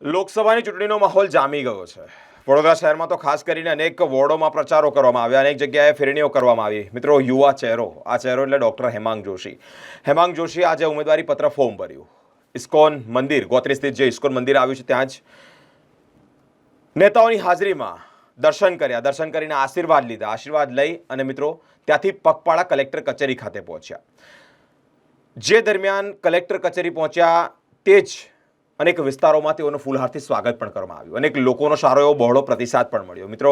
લોકસભાની ચૂંટણીનો માહોલ જામી ગયો છે। વડોદરા શહેરમાં તો ખાસ કરીને અનેક વોર્ડોમાં પ્રચારો કરવામાં આવ્યા, અનેક જગ્યાએ ફેરણીઓ કરવામાં આવી। મિત્રો, યુવા ચહેરો, આ ચહેરો એટલે ડૉક્ટર હેમાંગ જોશી। હેમાંગ જોશી આજે ઉમેદવારી પત્ર ફોર્મ ભર્યું। ઇસ્કોન મંદિર, ગોત્રી સ્થિત જે ઇસ્કોન મંદિર આવ્યું છે ત્યાં જ નેતાઓની હાજરીમાં દર્શન કર્યા, દર્શન કરીને આશીર્વાદ લીધા। આશીર્વાદ લઈ અને મિત્રો ત્યાંથી પગપાળા કલેક્ટર કચેરી ખાતે પહોંચ્યા। જે દરમિયાન કલેક્ટર કચેરી પહોંચ્યા તે જ અનેક વિસ્તારોમાં તેઓનું ફૂલહારથી સ્વાગત પણ કરવામાં આવ્યું। અનેક લોકોનો સારો એવો બહોળો પ્રતિસાદ પણ મળ્યો। મિત્રો,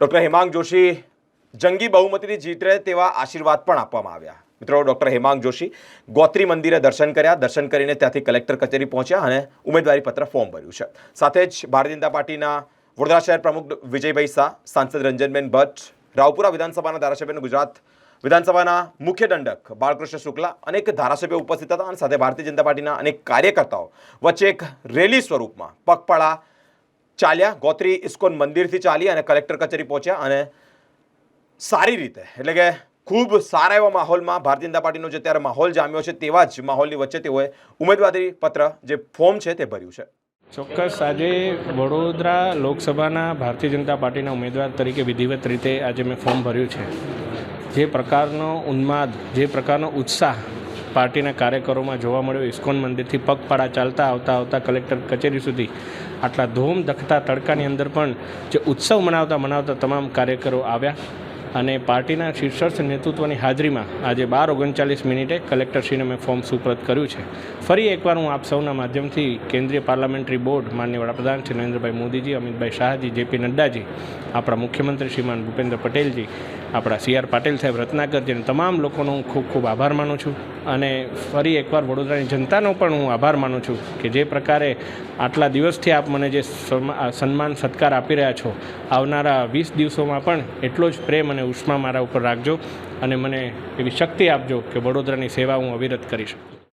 ડૉક્ટર હેમાંગ જોશી જંગી બહુમતીથી જીતે તેવા આશીર્વાદ પણ આપવામાં આવ્યા। મિત્રો, ડૉક્ટર હેમાંગ જોશી ગોત્રી મંદિરે દર્શન કર્યા, દર્શન કરીને ત્યાંથી કલેક્ટર કચેરી પહોંચ્યા અને ઉમેદવારી પત્ર ફોર્મ ભર્યું છે। સાથે જ ભારતીય જનતા પાર્ટીના વડોદરા શહેર પ્રમુખ વિજયભાઈ શાહ, સાંસદ રંજનબેન ભટ્ટ, રાવપુરા વિધાનસભાના ધારાસભ્ય, ગુજરાત વિધાનસભાના મુખ્ય દંડક બાળકૃષ્ણ શુક્લા, અનેક ધારાસભ્યો ઉપસ્થિત હતા અને સાથે ભારતીય જનતા પાર્ટીના અનેક કાર્યકર્તાઓ વચ્ચે એક રેલી સ્વરૂપમાં પગપાળા ચાલ્યા। ગોત્રી ઇસ્કોન મંદિરથી ચાલી અને કલેક્ટર કચેરી પહોંચ્યા અને સારી રીતે એટલે કે ખૂબ સારા એવા માહોલમાં ભારતીય જનતા પાર્ટીનો જે ત્યારે માહોલ જામ્યો છે તેવા જ માહોલની વચ્ચે તેઓએ ઉમેદવારી પત્ર જે ફોર્મ છે તે ભર્યું છે। ચોક્કસ આજે વડોદરા લોકસભાના ભારતીય જનતા પાર્ટીના ઉમેદવાર તરીકે વિધિવત રીતે આજે મેં ફોર્મ ભર્યું છે। જે પ્રકારનો ઉન્માદ, જે પ્રકારનો ઉત્સાહ પાર્ટીના કાર્યકરોમાં જોવા મળ્યો, ઇસ્કોન મંદિરથી પગપાળા ચાલતા આવતા કલેક્ટર કચેરી સુધી આટલા ધૂમ ધખતા તડકાની અંદર પણ જે ઉત્સવ મનાવતા તમામ કાર્યકરો આવ્યા અને પાર્ટીના શીર્ષસ્થ નેતૃત્વની હાજરીમાં આજે 12:39 કલેક્ટરશ્રીને મેં ફોર્મ સુપ્રત કર્યું છે। ફરી એકવાર હું આપ સૌના માધ્યમથી કેન્દ્રીય પાર્લામેન્ટરી બોર્ડ, માનનીય વડાપ્રધાન શ્રી નરેન્દ્રભાઈ મોદીજી, અમિતભાઈ શાહજી, જેપી નડ્ડાજી, આપણા મુખ્યમંત્રી શ્રીમાન ભૂપેન્દ્ર પટેલજી, આપણા CR પાટીલ સાહેબ, રત્નાકરજી અને તમામ લોકોનો હું ખૂબ ખૂબ આભાર માનું છું અને ફરી એકવાર વડોદરાની જનતાનો પણ હું આભાર માનું છું કે જે પ્રકારે આટલા દિવસથી આપ મને જે સન્માન સત્કાર આપી રહ્યા છો, આવનારા 20 દિવસોમાં પણ એટલો જ પ્રેમ અને ઉષ્મા મારા ઉપર રાખજો અને મને એવી શક્તિ આપજો કે વડોદરાની સેવા હું અવિરત કરી શકું।